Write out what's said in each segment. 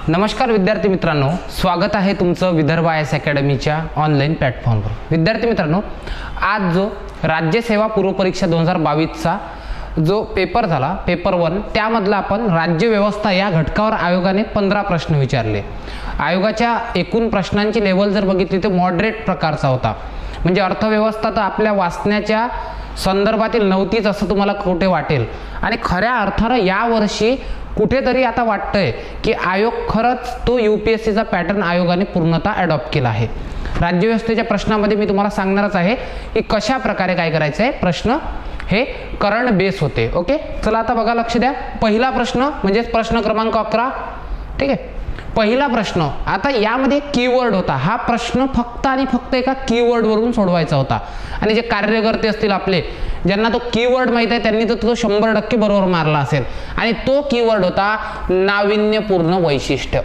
नमस्कार विद्यार्थी मित्रांनो, स्वागत आहे तुमचं विदर्भ आयएस अकॅडमीच्या ऑनलाईन प्लॅटफॉर्मवर। विद्यार्थी मित्रांनो, आज जो राज्य सेवा पूर्व परीक्षा 2022चा जो पेपर झाला, पेपर 1, त्यामधला आपण राज्य व्यवस्था या घटकावर आयोगाने 15 प्रश्न विचारले। आयोगाच्या एकूण प्रश्नांची लेवल जर बघितली तर मॉडरेट प्रकारचा होता, म्हणजे अर्थव्यवस्था तर आपल्या वाचण्याच्या संदर्भातील नव्हतीच असं तुम्हाला कुठे वाटेल। आणि खऱ्या अर्थानं यावर्षी कुठेतरी आता वाटतंय की आयोग खरंच तो यूपीएससीचा पॅटर्न आयोगाने पूर्णतः अडॉप्ट केला आहे। राज्यव्यवस्थेच्या प्रश्नामध्ये मी तुम्हाला सांगणारच आहे की कशा प्रकारे काय करायचं आहे। प्रश्न हे करंट बेस होते। ओके, चला आता बघा, लक्ष द्या। पहिला प्रश्न म्हणजे प्रश्न क्रमांक 11, ठीक आहे। पहिला प्रश्न, आता यामध्ये कीवर्ड होता। हा प्रश्न फक्त आणि फक्त एका कीवर्ड वरून सोडवायचा होता, आणि जे कार्यकर्ते असतील आपले, ज्यांना तो कीवर्ड माहित आहे त्यांनी तो 100% बरोबर मारला असेल। आणि तो कीवर्ड होता नाविन्यपूर्ण वैशिष्ट्य।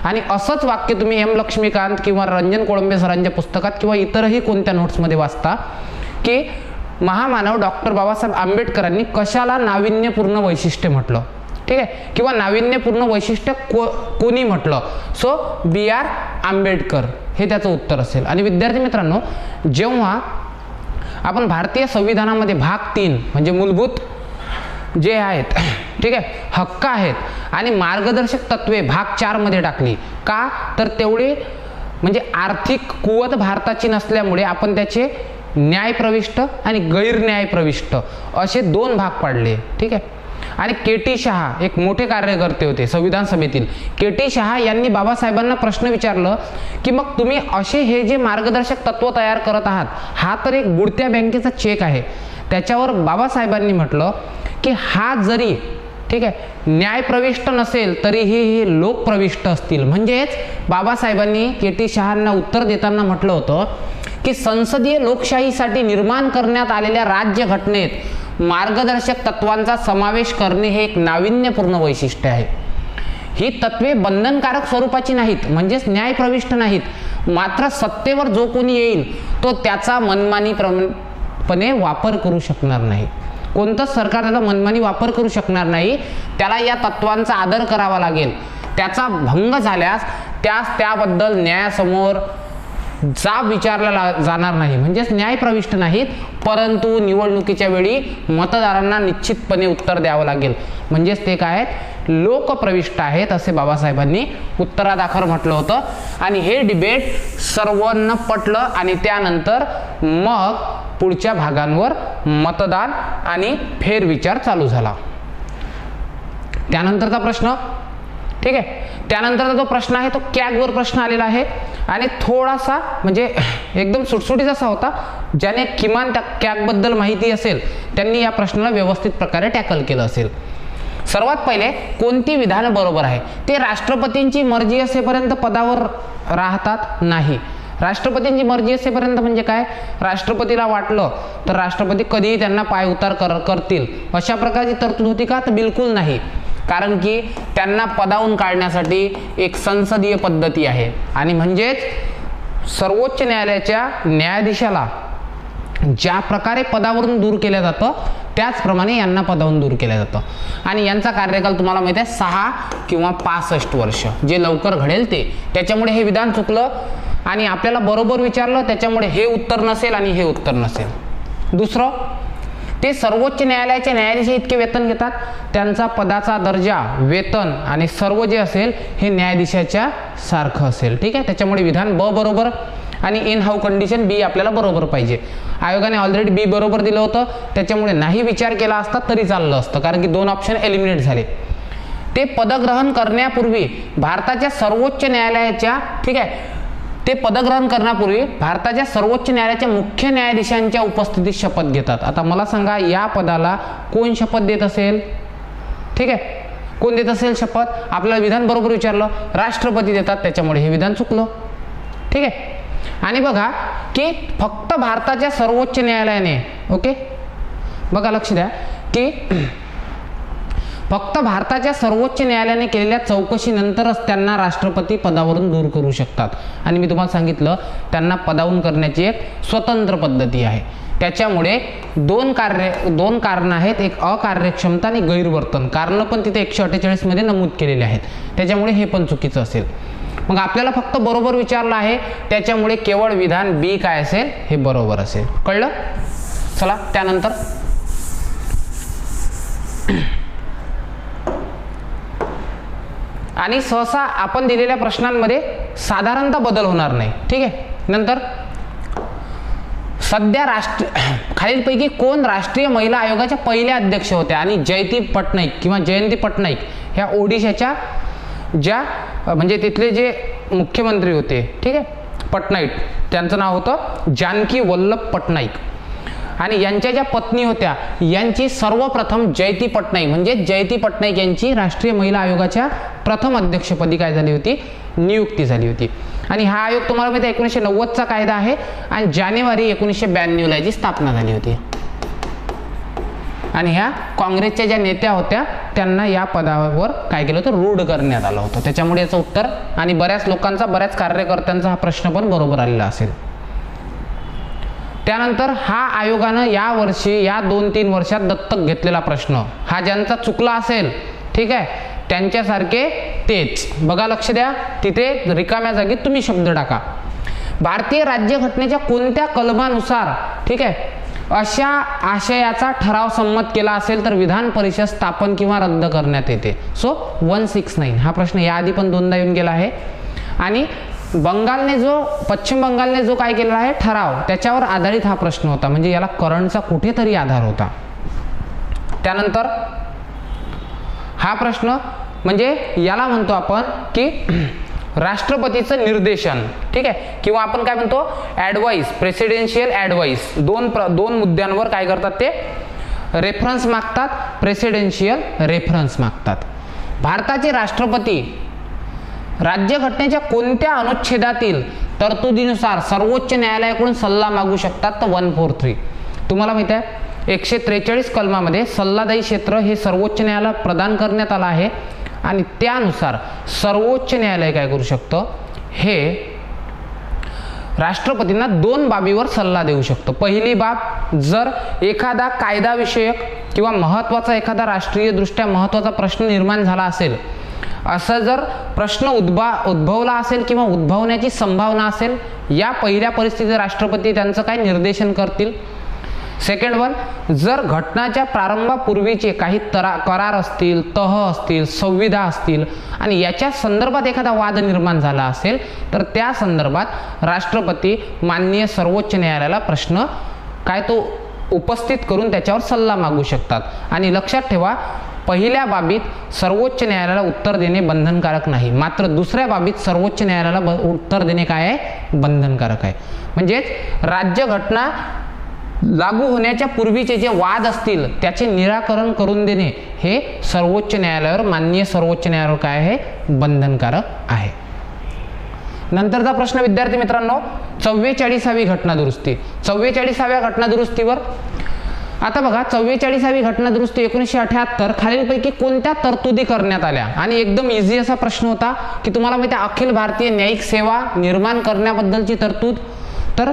आणि असंच वाक्य तुम्ही एम लक्ष्मीकांत किंवा रंजन कोळंबे सरांच्या पुस्तकात किंवा इतरही कोणत्या नोट्समध्ये वाचता की महामानव डॉक्टर बाबासाहेब आंबेडकरांनी कशाला नाविन्यपूर्ण वैशिष्ट्य म्हटलं, ठीक आहे, किंवा नाविन्यपूर्ण वैशिष्ट्य कोणी म्हटलं। सो बी आर आंबेडकर हे त्याचं उत्तर असेल। आणि विद्यार्थी मित्रांनो, जेव्हा आपण भारतीय संविधानामध्ये भाग 3 म्हणजे मूलभूत जे आहेत, ठीक आहे, हक्क आहेत आणि मार्गदर्शक तत्वे भाग 4 मध्ये टाकली, का तर तेवढे म्हणजे आर्थिक कुवत भारताची नसल्यामुळे आपण त्याचे न्याय प्रविष्ट आणि गैर न्याय प्रविष्ट असे 2 भाग पाडले, ठीक आहे। आणि के.टी. शहा एक मोठे कार्यकर्ते होते संविधान सभेतील। के.टी. शहा यांनी बाबासाहेबांना प्रश्न विचारलं की मग तुम्ही असे हे जे मार्गदर्शक तत्व तयार करत आहात, हा तर एक बुडत्या बँकेचा चेक आहे। त्याच्यावर बाबासाहेबांनी म्हटलं की हा जरी, ठीक आहे, न्याय प्रविष्ट नसेल तरी हे लोक प्रविष्ट असतील। म्हणजेच बाबासाहेबांनी के.टी. शहांना उत्तर देताना म्हटलं होतं की संसदीय लोकशाहीसाठी निर्माण करण्यात आलेल्या राज्य घटनेत मार्गदर्शक तत्वांचा समावेश करणे हे एक नाविन्यपूर्ण वैशिष्ट्य आहे। ही तत्वे बंधनकारक स्वरूपाची नाहीत, म्हणजेच न्यायप्रविष्ट नाहीत, मात्र सत्तेवर जो कोणी येईल तो त्याचा मनमानीपणे वापर करू शकणार नाही। कोणतंच सरकार त्याचा मनमानी वापर करू शकणार नाही। त्याला या तत्वांचा आदर करावा लागेल। त्याचा भंग झाल्यास त्याबद्दल न्यायासमोर जाब विचारला जाणार नाही, म्हणजेच न्याय प्रविष्ट नाहीत, परंतु निवडणुकीच्या वेळी मतदारांना निश्चितपणे उत्तर द्यावं लागेल, म्हणजेच ते काय आहेत, लोकप्रविष्ट आहेत असे बाबासाहेबांनी उत्तरादाखल म्हटलं होतं। आणि हे डिबेट सर्वांना पटलं आणि त्यानंतर मग पुढच्या भागांवर मतदान आणि फेरविचार चालू झाला। त्यानंतरचा प्रश्न, ठीक आहे, त्यानंतरचा जो प्रश्न आहे तो कॅगवर प्रश्न आलेला आहे आणि थोडासा म्हणजे एकदम सुटसुटीत असा होता। ज्याने किमान त्या कॅगबद्दल माहिती असेल त्यांनी या प्रश्नाला व्यवस्थित प्रकारे टॅकल केलं असेल। सर्वात पहिले, कोणती विधान बरोबर आहे? ते राष्ट्रपतींची मर्जी असेपर्यंत पदावर राहतात नाही। राष्ट्रपतींची मर्जी असेपर्यंत म्हणजे काय, राष्ट्रपतीला वाटलं तर राष्ट्रपती कधीही त्यांना पायउतार करतील अशा प्रकारची तरतूद होती का? तर बिलकुल नाही, कारण की त्यांना पदावरून काढण्यासाठी एक संसदीय पद्धती आहे। आणि म्हणजेच सर्वोच्च न्यायालयाच्या न्यायाधीशाला ज्या प्रकारे पदावरून दूर केलं जातं त्याचप्रमाणे यांना पदावरून दूर केलं जातं। आणि यांचा कार्यकाल तुम्हाला माहिती आहे 6 किंवा 65 वर्ष, जे लवकर घडेल ते। त्याच्यामुळे हे विधान चुकलं आणि आपल्याला बरोबर विचारलं, त्याच्यामुळे हे उत्तर नसेल आणि हे उत्तर नसेल। दुसरं, ते सर्वोच्च न्यायालयाचे न्यायाधीश इतके वेतन घेतात, त्यांचा पदाचा दर्जा, वेतन आणि सर्व जे असेल हे न्यायाधीशाच्या सारखं असेल, ठीक आहे। त्याच्यामुळे विधान ब बरोबर आणि इन हाऊ कंडिशन बी आपल्याला बरोबर पाहिजे। आयोगाने ऑलरेडी बी बरोबर दिलं होतं, त्याच्यामुळे नाही विचार केला असता तरी चाललं असतं, कारण की 2 ऑप्शन एलिमिनेट झाले। ते पदग्रहण करण्यापूर्वी भारताच्या सर्वोच्च न्यायालयाच्या, ठीक आहे, ते पदग्रहण करण्यापूर्वी भारताच्या सर्वोच्च न्यायालयाच्या मुख्य न्यायाधीशांच्या उपस्थितीत शपथ घेतात। आता मला सांगा, या पदाला कोण शपथ देत असेल? ठीक आहे, कोण देत असेल शपथ? आपल्याला विधान बरोबर विचारलं, राष्ट्रपती देतात, त्याच्यामुळे हे विधान चुकलं, ठीक आहे। आणि बघा की फक्त भारताच्या सर्वोच्च न्यायालयाने, ओके, बघा लक्ष द्या की फक्त भारताच्या सर्वोच्च न्यायालयाने केलेल्या चौकशीनंतरच त्यांना राष्ट्रपती पदावरून दूर करू शकतात. आणि मी तुम्हाला सांगितलं त्यांना पदावरून करण्याची एक स्वतंत्र पद्धती आहे. त्याच्यामुळे दोन कारणं आहेत, एक अकार्यक्षमता आणि गैरवर्तन. कारणं पण तिथे 148 मध्ये नमूद केलेले आहेत, त्याच्यामुळे हे पण चुकीचं असेल. मग आपल्याला फक्त बरोबर विचारलं आहे, त्याच्यामुळे केवळ विधान बी काय असेल, हे बरोबर असेल. कळलं? चला त्यानंतर आणि सहसा आपण दिलेल्या प्रश्नांमध्ये साधारणतः बदल होणार नाही. ठीक आहे. नंतर सध्या खालीलपैकी कोण राष्ट्रीय महिला आयोगाच्या पहिल्या अध्यक्ष होत्या? आणि जयंती पटनाईक ह्या ओडिशाच्या ज्या म्हणजे तिथले जे मुख्यमंत्री होते, ठीक आहे, पटनाईक, त्यांचं नाव होतं जानकी वल्लभ पटनाईक. आणि यांच्या ज्या पत्नी होत्या यांची सर्वप्रथम जयंती पटनाईक यांची राष्ट्रीय महिला आयोगाच्या प्रथम अध्यक्षपदी काय झाली होती? नियुक्ती झाली होती. आणि हा आयोग तुम्हाला माहिती आहे 1990चा कायदा आहे आणि जानेवारी 1992ला याची स्थापना झाली होती. आणि ह्या काँग्रेसच्या ज्या नेत्या होत्या त्यांना या पदावर काय केलं होतं? रूढ करण्यात आलं होतं. त्याच्यामुळे याचं उत्तर आणि बऱ्याच कार्यकर्त्यांचा हा प्रश्न पण बरोबर आलेला असेल. त्यानंतर हा आयोगानं या वर्षी या 2-3 वर्षात दत्तक घेतलेला प्रश्न, हा ज्यांचा चुकला असेल, ठीक आहे, त्यांच्यासारखे तेच बघा, लक्ष द्या, तिथे रिकाम्या जागी तुम्ही शब्द टाका. भारतीय राज्यघटनेच्या कोणत्या कलमानुसार, ठीक आहे, अशा आशयाचा ठराव संमत केला असेल तर विधान परिषद स्थापन किंवा रद्द करण्यात येते? सो 169 हा प्रश्न याआधी पण 2दा येऊन गेला आहे. आणि पश्चिम बंगालने जो काय केलेला आहे ठराव, त्याच्यावर आधारित हा प्रश्न होता, म्हणजे याला करंटचा कुठेतरी आधार होता. त्यानंतर हा प्रश्न म्हणजे याला म्हणतो आपण की राष्ट्रपतीचं निर्देशन, ठीक आहे, किंवा आपण काय म्हणतो ॲडवाइस, प्रेसिडेन्शियल ॲडवाइस. दोन मुद्द्यांवर काय करतात ते रेफरन्स मागतात, प्रेसिडेन्शियल रेफरन्स मागतात. भारताचे राष्ट्रपती राज्यघटनेच्या कोणत्या अनुच्छेदातील तरतुदीनुसार सर्वोच्च न्यायालयाकडून सल्ला मागू शकतात? तर 143. तुम्हाला माहिती आहे 143 कलमामध्ये सल्लादायी क्षेत्र हे सर्वोच्च न्यायालयाला प्रदान करण्यात आलं आहे. आणि त्यानुसार सर्वोच्च न्यायालय काय करू शकतं? हे राष्ट्रपतींना 2 बाबीवर सल्ला देऊ शकतो. पहिली बाब, जर एखादा कायदाविषयक किंवा महत्त्वाचा एखादा राष्ट्रीयदृष्ट्या महत्त्वाचा प्रश्न निर्माण झाला असेल, असा जर प्रश्न उद्भवला असेल किंवा उद्भवण्याची संभावना असेल, या पहिल्या परिस्थितीत राष्ट्रपती त्यांचं काय निर्देशन करतील. सेकंड वन, जर घटनाच्या प्रारंभापूर्वीचे काही करार असतील, तह असतील, संविधा असतील आणि याच्या संदर्भात एखादा वाद निर्माण झाला असेल तर त्या संदर्भात राष्ट्रपती माननीय सर्वोच्च न्यायालयाला प्रश्न काय तो उपस्थित करून त्याच्यावर सल्ला मागू शकतात. आणि लक्षात ठेवा, पहिल्या बाबीत सर्वोच्च न्यायालयाला उत्तर देणे बंधनकारक नाही, मात्र दुसऱ्या बाबीत सर्वोच्च न्यायालयाला उत्तर देणे काय आहे? बंधनकारक आहे. म्हणजेच राज्यघटना लागू होण्याच्या पूर्वीचे जे वाद असतील त्याचे निराकरण करून देणे हे सर्वोच्च न्यायालयावर, माननीय सर्वोच्च न्यायालयावर काय आहे? बंधनकारक आहे. नंतरचा प्रश्न विद्यार्थी मित्रांनो, 44वी घटनादुरुस्ती. 44व्या घटनादुरुस्तीवर आता बघा, 44वी घटनादुरुस्ती 1978 खालीलपैकी कोणत्या तरतुदी करण्यात आल्या? आणि एकदम इझी असा प्रश्न होता की तुम्हाला माहिती आहे अखिल भारतीय न्यायिक सेवा निर्माण करण्याबद्दलची तरतूद. तर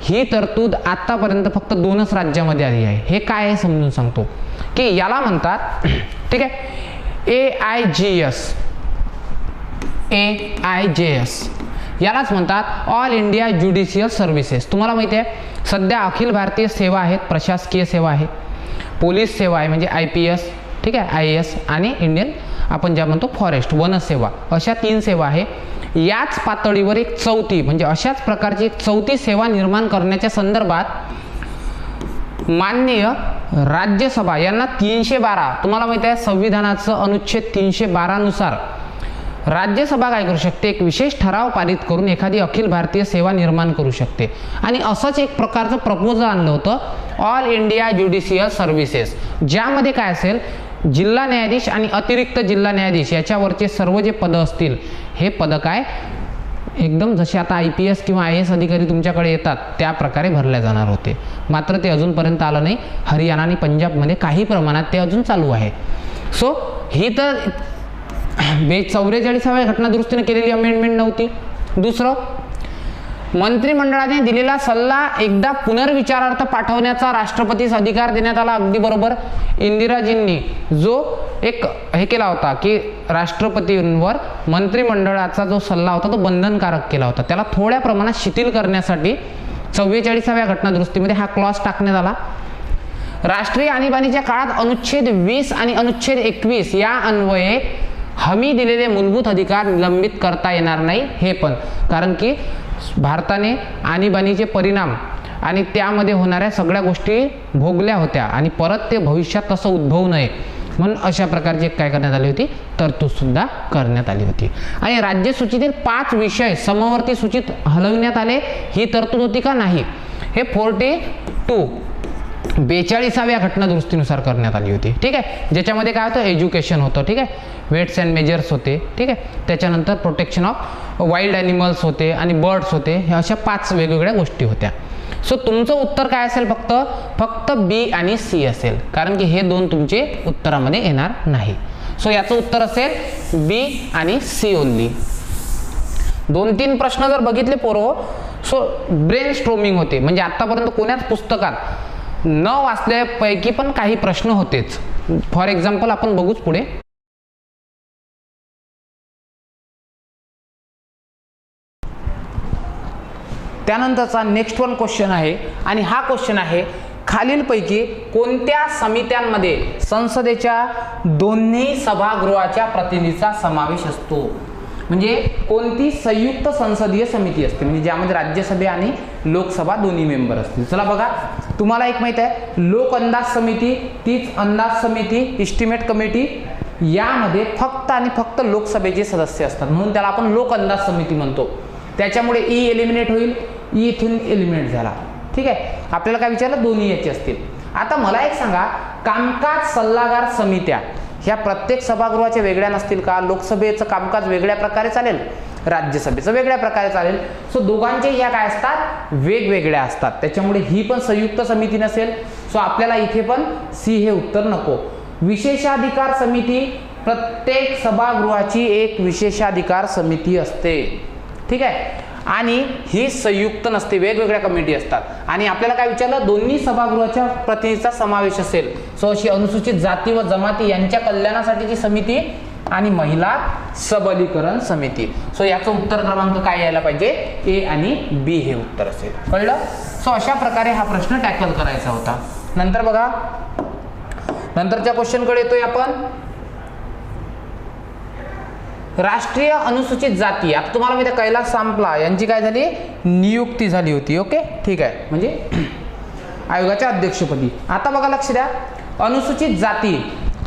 ही तरतूद आतापर्यंत फक्त 2च राज्यामध्ये आली आहे. हे काय आहे समजून सांगतो की याला म्हणतात, ठीक आहे, AIJS यालाच म्हणतात ऑल इंडिया ज्युडिशियल सर्व्हिसेस. तुम्हाला माहिती आहे सध्या अखिल भारतीय सेवा आहेत, प्रशासकीय सेवा आहे, पोलीस सेवा आहे म्हणजे IPS, ठीक आहे, IAS, आणि इंडियन आपण ज्या म्हणतो फॉरेस्ट, वन सेवा, अशा 3 सेवा आहे. याच पातळीवर एक चौथी म्हणजे अशाच प्रकारची एक चौथी सेवा निर्माण करण्याच्या संदर्भात माननीय राज्यसभा यांना 312, तुम्हाला माहिती आहे संविधानाचं अनुच्छेद 312 नुसार राज्यसभा काय करू शकते? एक विशेष ठराव पारित करून एखादी अखिल भारतीय सेवा निर्माण करू शकते. आणि असंच एक प्रकारचं प्रपोजल आणलं होतं ऑल इंडिया ज्युडिशियल सर्व्हिसेस, ज्यामध्ये काय असेल, जिल्हा न्यायाधीश आणि अतिरिक्त जिल्हा न्यायाधीश याच्यावरचे सर्व जे पदं असतील हे पदं काय एकदम जसे आता IPS किंवा IAS अधिकारी तुमच्याकडे येतात त्या प्रकारे भरले जाणार होते. मात्र ते अजूनपर्यंत आलं नाही. हरियाणा आणि पंजाबमध्ये काही प्रमाणात ते अजून चालू आहे. सो ही तर 44व्या घटनादुरुस्तीने केलेली अमेंडमेंट नव्हती. दुसरं, मंत्रिमंडळाने दिलेला सल्ला एकदा पुनर्विचारार्थ पाठवण्याचा राष्ट्रपतीस अधिकार देण्यात आला. अगदी बरोबर. इंदिराजींनी जो एक हे केला होता की राष्ट्रपतींवर मंत्रिमंडळाचा जो सल्ला होता तो बंधनकारक केला होता, त्याला थोड्या प्रमाणात शिथिल करण्यासाठी 44व्या घटनादुरुस्तीमध्ये हा क्लॉज टाकण्यात आला. राष्ट्रीय आणीबाणीच्या काळात अनुच्छेद 20 आणि अनुच्छेद 21 या अन्वये हमी दिलेले मूलभूत अधिकार निलंबित करता येणार नाही. हे पण कारण की भारताने आणीबाणीचे परिणाम आणि त्यामध्ये होणाऱ्या सगळ्या गोष्टी भोगल्या होत्या आणि परत ते भविष्यात तसं उद्भवू नये म्हणून अशा प्रकारची काय करण्यात आली होती, तरतूद सुद्धा करण्यात आली होती. आणि राज्य सूचीतील 5 विषय समवर्ती सूचीत हलविण्यात आले. ही तरतूद होती का? नाही. हे 42व्या घटनादुरुस्तीनुसार करण्यात आली होती. ठीक आहे. ज्याच्यामध्ये काय होतं, एज्युकेशन होतं. ठीक आहे. वेट्स अँड मेजर्स होते. ठीक आहे. त्याच्यानंतर प्रोटेक्शन ऑफ वाईल्ड ॲनिमल्स होते आणि बर्ड्स होते. ह्या अशा 5 वेगवेगळ्या गोष्टी होत्या. सो तुमचं उत्तर काय असेल, फक्त बी आणि सी असेल, कारण की हे 2 तुमचे उत्तरामध्ये येणार नाही. सो याचं उत्तर असेल बी आणि सी ओनली. 2-3 प्रश्न जर बघितले पोरो, सो ब्रेन स्ट्रोमिंग होते. म्हणजे आतापर्यंत कोण्याच पुस्तकात न वाचल्यापैकी पण काही प्रश्न होतेच. फॉर एक्झाम्पल आपण बघूच पुढे. त्यानंतरचा नेक्स्ट वन क्वेश्चन आहे आणि हा क्वेश्चन आहे, खालीलपैकी कोणत्या समित्यांमध्ये संसदेच्या दोन्ही सभागृहाच्या प्रतिनिधीचा समावेश असतो? म्हणजे कोणती संयुक्त संसदीय समिती असते, म्हणजे ज्यामध्ये राज्यसभा आणि लोकसभा दोन्ही मेंबर असतील. चला बघा, तुम्हाला एक माहित आहे, लोक अंदाज समिती, तीच अंदाज समिती, एस्टिमेट कमिटी, यामध्ये फक्त आणि फक्त लोकसभेचे सदस्य असतात म्हणून त्याला आपण लोक अंदाज समिती म्हणतो. त्याच्यामुळे ई एलिमिनेट होईल, ई इथून एलिमिनेट झाला. ठीक आहे. आपल्याला काय विचारलं, दोन्ही याचे असतील. आता मला एक सांगा, कामकाज सल्लागार समित्या ह्या प्रत्येक सभागृहाच्या वेगळ्या नसतील का? लोकसभेचं कामकाज वेगळ्या प्रकारे चालेल, राज्यसभेचं वेगळ्या प्रकारे चालेल. सो दोघांचे ह्या काय असतात, वेगवेगळ्या असतात. त्याच्यामुळे ही पण संयुक्त समिती नसेल. सो आपल्याला इथे पण सी हे उत्तर नको. विशेषाधिकार समिती, प्रत्येक सभागृहाची एक विशेषाधिकार समिती असते. ठीक आहे. आणि ही संयुक्त नसते, वेगवेगळ्या कमिटी असतात. आणि आपल्याला काय विचारलं, दोन्ही सभागृहाच्या प्रतिनिधीचा समावेश असेल. सो अशी अनुसूचित जाती व जमाती यांच्या कल्याणासाठीची समिती आणि महिला सबलीकरण समिती. सो याचं उत्तर क्रमांक काय यायला पाहिजे, ए आणि बी हे उत्तर असेल. कळलं? सो अशा प्रकारे हा प्रश्न टॅकल करायचा होता. नंतर बघा, नंतरच्या क्वेश्चन कडे येतोय आपण. राष्ट्रीय अनुसूचित जाती, आता तुम्हाला माहिती आहे कैलास सांपला यांची काय झाली, नियुक्ती झाली होती. ओके, ठीक आहे, म्हणजे आयोगाच्या अध्यक्षपदी. आता बघा, लक्ष द्या, अनुसूचित जाती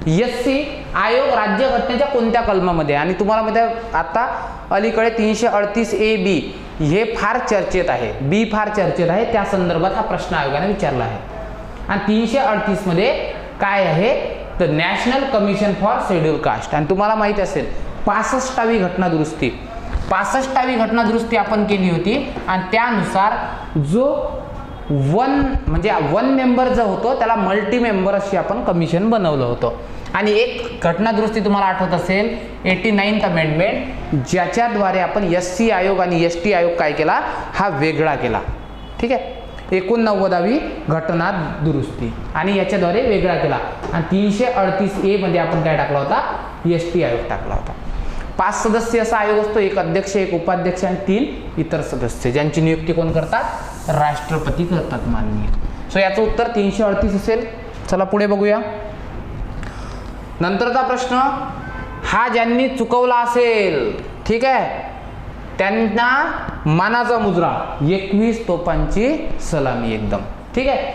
SC आयोग राज्यघटनेच्या कोणत्या कलमामध्ये? आणि तुम्हाला माहिती आहे आता अलीकडे 338AB हे फार चर्चेत आहे, बी फार चर्चेत आहे, त्या संदर्भात हा प्रश्न आयोगाने विचारला आहे. आणि 338 मध्ये काय आहे, तर national commission for schedule caste. आणि तुम्हाला माहिती असेल 65वी घटनादुरुस्ती आपण केली होती आणि त्यानुसार जो वन मेंबर जो होतो त्याला मल्टी मेंबर अशी आपण कमिशन बनवलं होतं. आणि एक घटनादुरुस्ती तुम्हाला आठवत असेल 89th अमेंडमेंट, ज्याच्याद्वारे आपण SC आयोग आणि ST आयोग काय केला, हा वेगळा केला. ठीक आहे. 89वी घटना दुरुस्ती आणि याच्याद्वारे वेगळा केला. आणि 338A मध्ये आपण काय टाकला होता, ST आयोग टाकला होता. 5 सदस्य असा आयोग असतो, एक अध्यक्ष, एक उपाध्यक्ष आणि 3 इतर सदस्य, ज्यांची नियुक्ती कोण करतात, राष्ट्रपती करतात माननीय. सो याचं उत्तर 338 असेल. चला पुढे बघूया. नंतरचा प्रश्न, हा ज्यांनी चुकवला असेल, ठीक आहे, त्यांना मानाचा मुजरा, 21 तोफांची सलामी एकदम. ठीक आहे.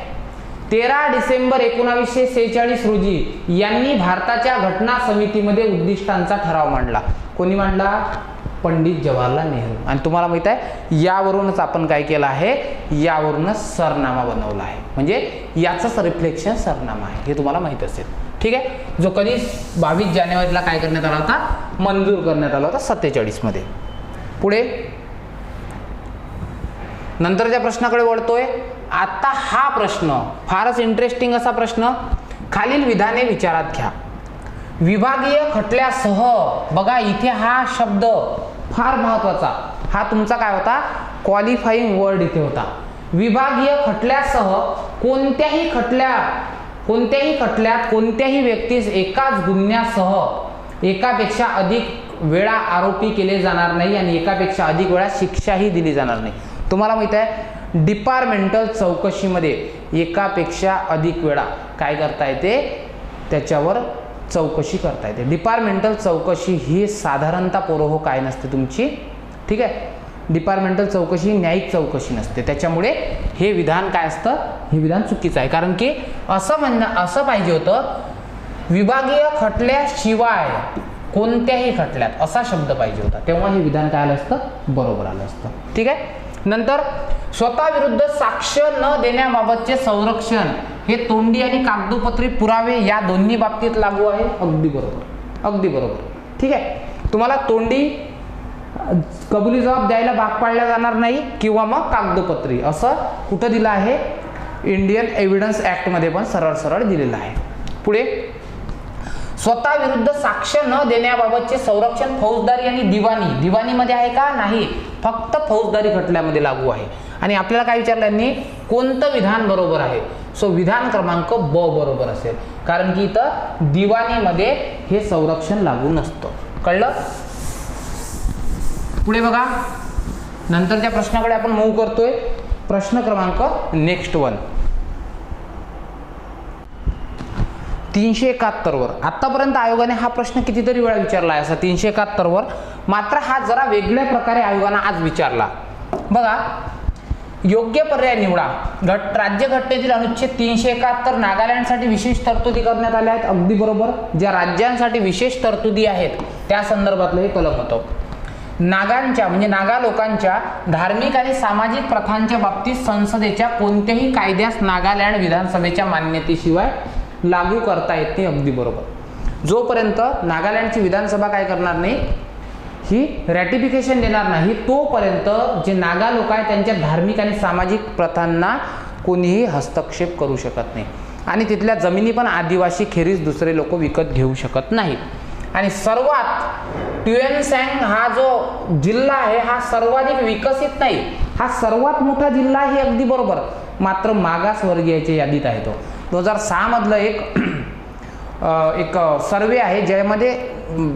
13 डिसेंबर 1946 रोजी यांनी भारताच्या घटना समितीमध्ये उद्दिष्टांचा ठराव मांडला. कोणी मांडला, पंडित जवाहरलाल नेहरू. आणि तुम्हाला माहित आहे यावरूनच आपण काय केलं आहे, यावरूनच सरनामा बनवला आहे, म्हणजे याचंच रिफ्लेक्शन सरनामा आहे, हे तुम्हाला माहित असेल. ठीक आहे. जो कधी 22 जानेवारीला काय करण्यात आला होता, मंजूर करण्यात आला होता 47 मध्ये. पुढे नंतरच्या प्रश्नाकडे वळतोय. आता हा प्रश्न फारच इंटरेस्टिंग असा प्रश्न, खालील विधाने विचारात घ्या. विभागीय खटल्यासह, बघा इथे हा शब्द फार महत्वाचा, हा तुमचा काय होता, क्वालिफाईंग वर्ड इथे होता. विभागीय खटल्यासह कोणत्याही खटल्यात कोणत्याही व्यक्तीस एकाच गुन्ह्यासह एकापेक्षा अधिक वेळा आरोपी केले जाणार नाही आणि एकापेक्षा अधिक वेळा शिक्षाही दिली जाणार नाही. तुम्हाला माहित आहे डिपार्टमेंटल चौकशीमध्ये एकापेक्षा अधिक वेळा काय करता येते, त्याच्यावर चौकशी करता येते. डिपार्टमेंटल चौकशी ही साधारणतः पोरहो काय नसते तुमची, ठीक आहे. डिपार्टमेंटल चौकशी न्यायिक चौकशी नसते. त्याच्यामुळे हे विधान काय असतं, हे विधान चुकीचं आहे. कारण की असं पाहिजे होतं विभागीय खटल्याशिवाय कोणत्याही खटल्यात असा शब्द पाहिजे होता, तेव्हा हे विधान काय आलं असतं, बरोबर आलं असतं. ठीक आहे. नंतर स्वतः विरुद्ध साक्ष न देण्याबाबतचे संरक्षण हे तोंडी आणि कागदोपत्री पुरावे या दोन्ही बाबतीत लागू आहे. अगदी बरोबर, अगदी बरोबर. ठीक आहे. तुम्हाला तोंडी कबुली जबाब द्यायला भाग पाडला जाणार नाही किंवा मग कागदोपत्री असं कुठं दिलं आहे, इंडियन एव्हिडन्स ऍक्ट मध्ये पण सरळ सरळ दिलेलं आहे. पुढे स्वतः विरुद्ध साक्ष न देण्याबाबतचे संरक्षण फौजदारी आणि दिवाणीमध्ये आहे का, नाही, फक्त फौजदारी खटल्यामध्ये लागू आहे. आणि आपल्याला काय विचारलं यांनी, कोणतं विधान बरोबर आहे. सो विधान क्रमांक ब बरोबर असेल, कारण की इथं दिवाणीमध्ये हे संरक्षण लागू नसतं. कळलं. पुढे बघा, नंतरच्या प्रश्नाकडे आपण मूव्ह करतोय. प्रश्न क्रमांक नेक्स्ट 1 371 वर. आतापर्यंत आयोगाने हा प्रश्न कितीतरी वेळा विचारला आहे, असा 371 वर. मात्र हा जरा वेगळ्या प्रकारे आयोगाने आज विचारला. बघा, योग्य पर्याय निवडा. राज्यघटनेतील अनुच्छेद 371 नागालँडसाठी विशेष तरतुदी करण्यात आल्या आहेत. अगदी बरोबर. ज्या राज्यांसाठी विशेष तरतुदी आहेत त्या संदर्भातलं हे कलम होतं. नागांच्या म्हणजे नागा लोकांच्या धार्मिक आणि सामाजिक प्रथांच्या बाबतीत संसदेच्या कोणत्याही कायद्यास नागालँड विधानसभेच्या मान्यतेशिवाय लागू करता येते. अगदी बरोबर. जोपर्यंत नागालँडची विधानसभा काय करणार नाही, ही रॅटिफिकेशन देणार नाही, तोपर्यंत जे नागा लोक आहेत त्यांच्या धार्मिक आणि सामाजिक प्रथांना कोणीही हस्तक्षेप करू शकत नाही. आणि तिथल्या जमिनी पण आदिवासी खेरीज दुसरे लोक विकत घेऊ शकत नाहीत. आणि सर्वात ट्युएनसँग हा जो जिल्हा आहे हा सर्वाधिक विकसित नाही, हा सर्वात मोठा जिल्हा आहे. अगदी बरोबर. मात्र मागासवर्गीयाच्या यादीत आहे तो. 2006 मधलं एक सर्वे आहे ज्यामध्ये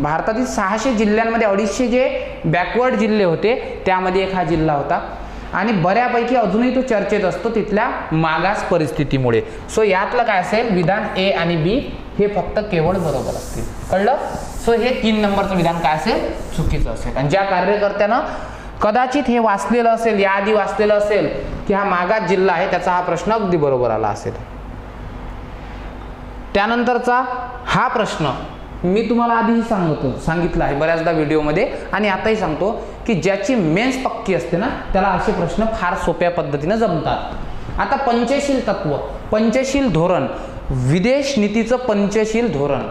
भारतातील 600 जिल्ह्यांमध्ये 250 जे बॅकवर्ड जिल्हे होते त्यामध्ये एक हा जिल्हा होता. आणि बऱ्यापैकी अजूनही तो चर्चेत असतो तिथल्या मागास परिस्थितीमुळे. सो यातलं काय असेल, विधान ए आणि बी हे फक्त केवळ बरोबर असतील. कळलं. सो हे 3 नंबरचं विधान काय असेल, चुकीचं असेल. आणि ज्या कार्यकर्त्यानं कदाचित हे वाचलेलं असेल, याआधी वाचलेलं असेल की हा मागास जिल्हा आहे, त्याचा हा प्रश्न अगदी बरोबर आला असेल. त्यानंतरचा हा प्रश्न मी तुम्हाला आधीही सांगितलं आहे बऱ्याचदा व्हिडिओमध्ये आणि आताही सांगतो की ज्याची मेन्स पक्की असते ना त्याला असे प्रश्न फार सोप्या पद्धतीने जमतात. आता पंचशील तत्व, पंचशील धोरण, विदेश नीतीचं पंचशील धोरण.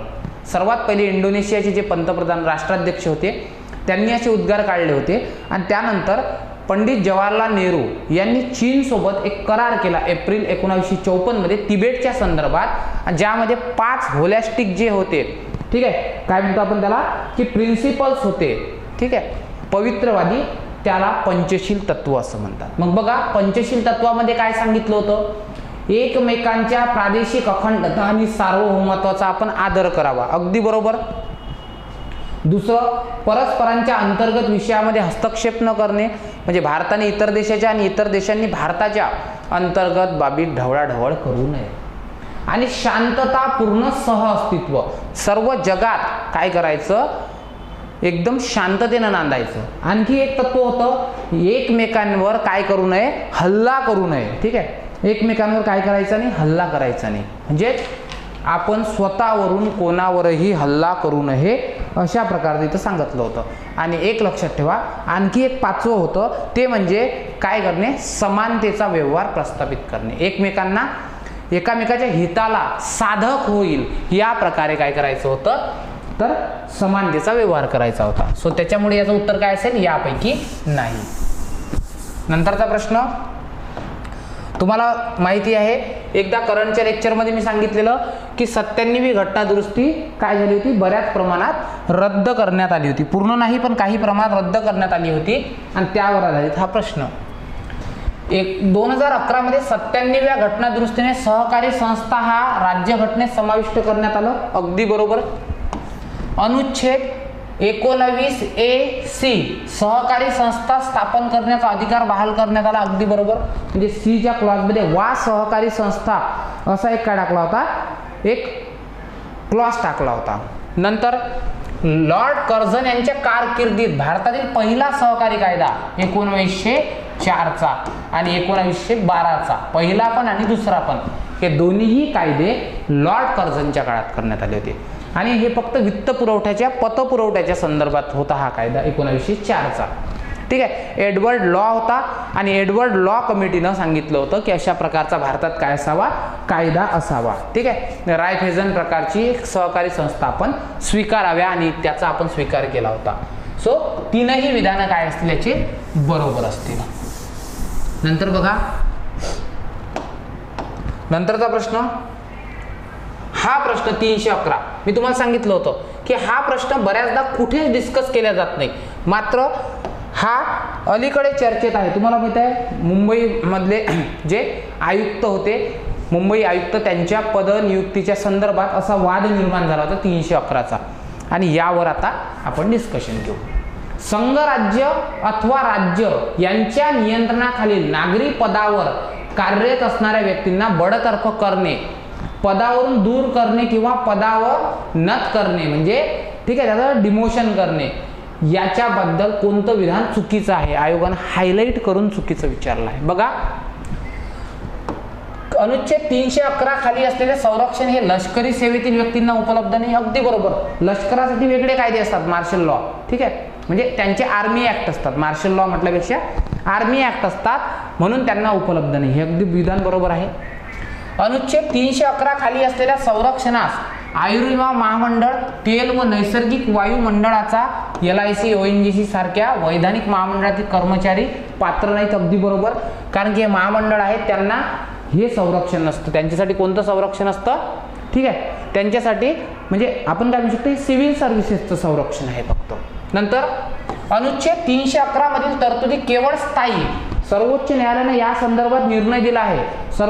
सर्वात पहिले इंडोनेशियाचे जे पंतप्रधान राष्ट्राध्यक्ष होते त्यांनी असे उद्गार काढले होते. आणि त्यानंतर पंडित जवाहरलाल नेहरू यांनी चीन सोबत एक करार केला एप्रिल 1954 मध्ये तिबेटच्या संदर्भात, ज्यामध्ये 5 होलिस्टिक जे होते, ठीक आहे, काय म्हणतो आपण त्याला की प्रिन्सिपल्स होते, ठीक आहे, पवित्रवादी, त्याला पंचशील तत्व असं म्हणतात. मग बघा पंचशील तत्वामध्ये काय सांगितलं होतं, एकमेकांच्या प्रादेशिक अखंडता आणि सार्वभौमत्वाचा आपण आदर करावा. अगदी बरोबर. दुसरं, परस्परांच्या अंतर्गत विषयामध्ये हस्तक्षेप न करणे, म्हणजे भारताने इतर देशाच्या आणि इतर देशांनी भारताच्या अंतर्गत बाबीत ढवळाढवळ करू नये. आणि शांततापूर्ण सहअस्तित्व, सर्व जगात काय करायचं, एकदम शांततेनं नांदायचं. आणखी एक तत्व होतं, एकमेकांवर काय करू नये, हल्ला करू नये. ठीक आहे, एकमेकांवर काय करायचं नाही, हल्ला करायचा नाही. म्हणजे आपण स्वतःवरून कोणावरही हल्ला करू नये अशा प्रकारे इथं सांगितलं होतं. आणि एक लक्षात ठेवा, आणखी एक 5वं होतं ते म्हणजे काय करणे, समानतेचा व्यवहार प्रस्थापित करणे. एकामेकाच्या हिताला साधक होईल या प्रकारे काय करायचं होतं, तर समानतेचा व्यवहार करायचा होता. सो त्याच्यामुळे याचं उत्तर काय असेल, यापैकी नाही. नंतरचा प्रश्न, तुम्हाला माहिती आहे एकदा करंटच्या लेक्चरमध्ये मी सांगितलेलं की 97वी घटना दुरुस्ती काय झाली होती, बऱ्याच प्रमाणात रद्द करण्यात आली होती, पूर्ण नाही पण काही प्रमाणात रद्द करण्यात आली होती आणि त्यावर आधारित हा प्रश्न. 2011 मध्ये 97व्या घटना दुरुस्तीने सहकारी संस्था हा राज्य घटनेत समाविष्ट करण्यात आलं. अगदी बरोबर. अनुच्छेद 19A(C) सहकारी संस्था स्थापन करण्याचा अधिकार बहाल करण्यात आला. अगदी बरोबर. म्हणजे सीच्या क्लॉजमध्ये वा सहकारी संस्था असा एक काय टाकला होता, एक क्लॉज टाकला होता. नंतर लॉर्ड कर्झन यांच्या कारकिर्दीत भारतातील पहिला सहकारी कायदा 1904चा आणि 1912चा, पहिला पण आणि दुसरा पण, हे दोन्हीही कायदे लॉर्ड कर्झनच्या काळात करण्यात आले होते आणि हे फक्त वित्त पुरवठ्याच्या पतपुरवठ्याच्या संदर्भात होता हा कायदा 1904चा. ठीक आहे. एडवर्ड लॉ होता आणि एडवर्ड लॉ कमिटीनं सांगितलं होतं की अशा प्रकारचा भारतात काय असावा, कायदा असावा. ठीक आहे. रायफेझन प्रकारची एक सहकारी संस्था आपण स्वीकाराव्या आणि त्याचा आपण स्वीकार केला होता. सो तीनही विधानं काय असतील याचे बरोबर असतील. नंतर बघा नंतरचा प्रश्न, हा प्रश्न 311. मी तुम्हाला सांगितलं होतं की हा प्रश्न बऱ्याचदा कुठेच डिस्कस केला जात नाही, मात्र हा अलीकडे चर्चेत आहे. तुम्हाला माहित आहे मुंबई मधले जे आयुक्त होते, मुंबई आयुक्त, त्यांच्या पद नियुक्तीच्या संदर्भात असा वाद निर्माण झाला होता 311चा आणि यावर आता आपण डिस्कशन घेऊ. संघराज्य अथवा राज्य यांच्या नियंत्रणाखालील नागरी पदावर कार्यरत असणाऱ्या व्यक्तींना बडतर्फ करणे, पदावरून दूर करणे किंवा पदावर नत करणे, म्हणजे ठीक आहे त्याचं डिमोशन करणे, याच्याबद्दल कोणतं विधान चुकीचं आहे, आयोगानं हायलाइट करून चुकीचं विचारलं आहे. बघा, अनुच्छेद 311 खाली असलेले संरक्षण हे लष्करी सेवेतील व्यक्तींना उपलब्ध नाही. अगदी बरोबर. लष्करासाठी वेगळे कायदे असतात, मार्शल लॉ. ठीक आहे, म्हणजे त्यांचे आर्मी ऍक्ट असतात, मार्शल लॉ म्हटल्यापेक्षा आर्मी ऍक्ट असतात, म्हणून त्यांना उपलब्ध नाही. हे अगदी विधान बरोबर आहे. अनुच्छेद 311 खाली असलेल्या संरक्षणास आयुर्विमा महामंडळ, तेल व नैसर्गिक वायू मंडळाचा LIC, ONGC सारख्या वैधानिक महामंडळातील कर्मचारी पात्र नाहीत. अगदी बरोबर. कारण की हे महामंडळ आहेत, त्यांना हे संरक्षण नसतं. त्यांच्यासाठी कोणतं संरक्षण असतं, ठीक आहे, त्यांच्यासाठी म्हणजे आपण काय म्हणू शकतो, सिव्हिल सर्व्हिसेसचं संरक्षण आहे फक्त. नंतर अनुच्छेद 311 मधील तरतुदी केवळ स्थायी, सर्वोच्च न्यायालयाने या संदर्भात निर्णय दिला आहे.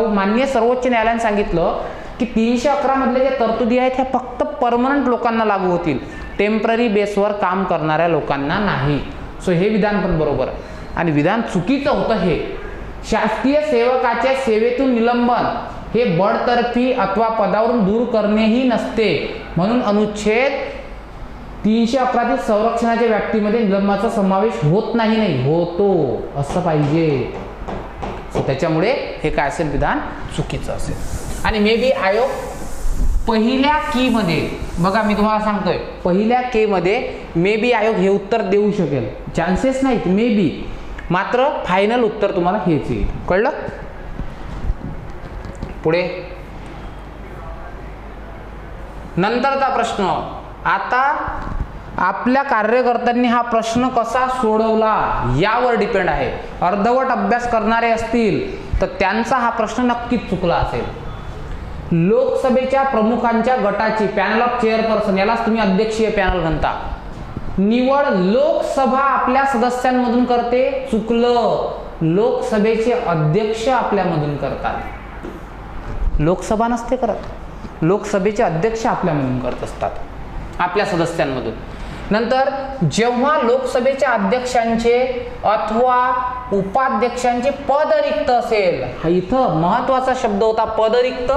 माननीय सर्वोच्च न्यायालयाने सांगितलं की 311 मधले जे तरतुदी आहेत ह्या फक्त परमनंट लोकांना लागू होतील, टेम्पररी बेसवर काम करणाऱ्या लोकांना नाही. सो हे विधान पण बरोबर आणि विधान चुकीचं होतं. हे शासकीय सेवकाच्या सेवेतून निलंबन हे बडतर्फी अथवा पदावरून दूर करणेही नसते, म्हणून अनुच्छेद 311 संरक्षणाच्या व्याप्तीमध्ये निलंबनाचा समावेश होत नाही, होतो असं पाहिजे. त्याच्यामुळे हे काय असेल, विधान चुकीचं असेल. आणि मे बी आयोग पहिल्या की मध्ये, बघा मी तुम्हाला सांगतोय, पहिल्या के मध्ये मे बी आयोग हे उत्तर देऊ शकेल, चान्सेस नाहीत, मे बी, मात्र फायनल उत्तर तुम्हाला हेच येईल. कळलं? पुढे नंतरचा प्रश्न. आता आपल्या कार्यकर्त्यांनी हा प्रश्न कसा सोडवला यावर डिपेंड आहे. अर्धवट अभ्यास करणारे असतील तर त्यांचा हा प्रश्न नक्कीच चुकला असेल. लोकसभेच्या प्रमुखांच्या गटाची पॅनल ऑफ चेअरपर्सन, यालाच तुम्ही अध्यक्षीय पॅनल म्हणता, निवड लोकसभा आपल्या सदस्यांमधून करते. चुकलं. लोकसभेचे अध्यक्ष आपल्यामधून करतात, लोकसभा नसते करत. लोकसभेचे अध्यक्ष आपल्यामधून करत असतात, आपल्या सदस्यांमधून. नंतर जेव्हा लोकसभेच्या अध्यक्षांचे अथवा उपाध्यक्षांचे पद रिक्त असेल, हा इथं महत्वाचा शब्द होता, पद रिक्त,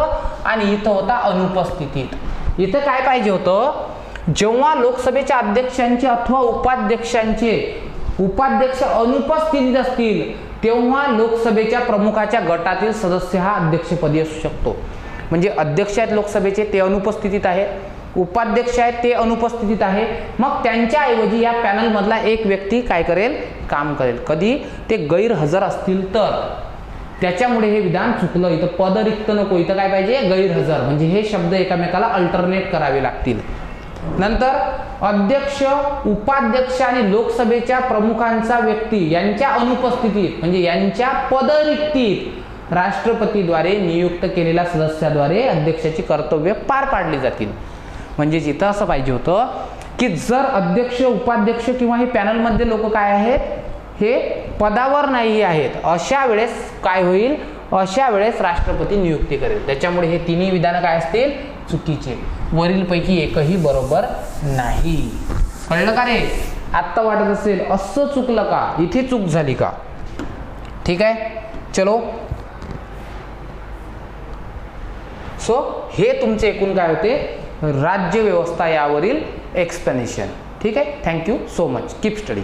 आणि इथं होता अनुपस्थितीत. इथं काय पाहिजे होतं, जेव्हा लोकसभेच्या अध्यक्षांचे अथवा उपाध्यक्ष अनुपस्थितीत असतील तेव्हा लोकसभेच्या प्रमुखाच्या गटातील सदस्य हा अध्यक्षपदी असू शकतो. म्हणजे अध्यक्ष आहेत लोकसभेचे, ते अनुपस्थितीत आहे, उपाध्यक्ष आहेत ते अनुपस्थितीत आहे, मग त्यांच्याऐवजी या पॅनल मधला एक व्यक्ती काय करेल, काम करेल. कधी ते गैरहजर असतील तर. त्याच्यामुळे हे विधान चुकलं. इथं पद रिक्त नको, इथं काय पाहिजे, गैरहजर. म्हणजे हे शब्द एकमेकाला अल्टरनेट करावे लागतील. नंतर अध्यक्ष, उपाध्यक्ष आणि लोकसभेच्या प्रमुखांचा व्यक्ती यांच्या अनुपस्थितीत, म्हणजे यांच्या पदरिक्तीत राष्ट्रपतीद्वारे नियुक्त केलेल्या सदस्याद्वारे अध्यक्षाची कर्तव्य पार पाडली जातील. म्हणजे इथं असं पाहिजे होतं की जर अध्यक्ष उपाध्यक्ष किंवा हे पॅनलमध्ये लोक काय आहेत, हे पदावर नाही आहेत, अशा वेळेस काय होईल, अशा वेळेस राष्ट्रपती नियुक्ती करेल. त्याच्यामुळे हे तिन्ही विधान काय असतील, चुकीचे. वरीलपैकी एकही बरोबर नाही. कळलं का रे? आत्ता वाटत असेल असं चुकलं का, इथे चूक झाली का? ठीक आहे, चलो. सो हे तुमचे एकूण काय होते, राज्य व्यवस्था यावरील एक्सप्लेनेशन. ठीक आहे, thank you so much, keep study.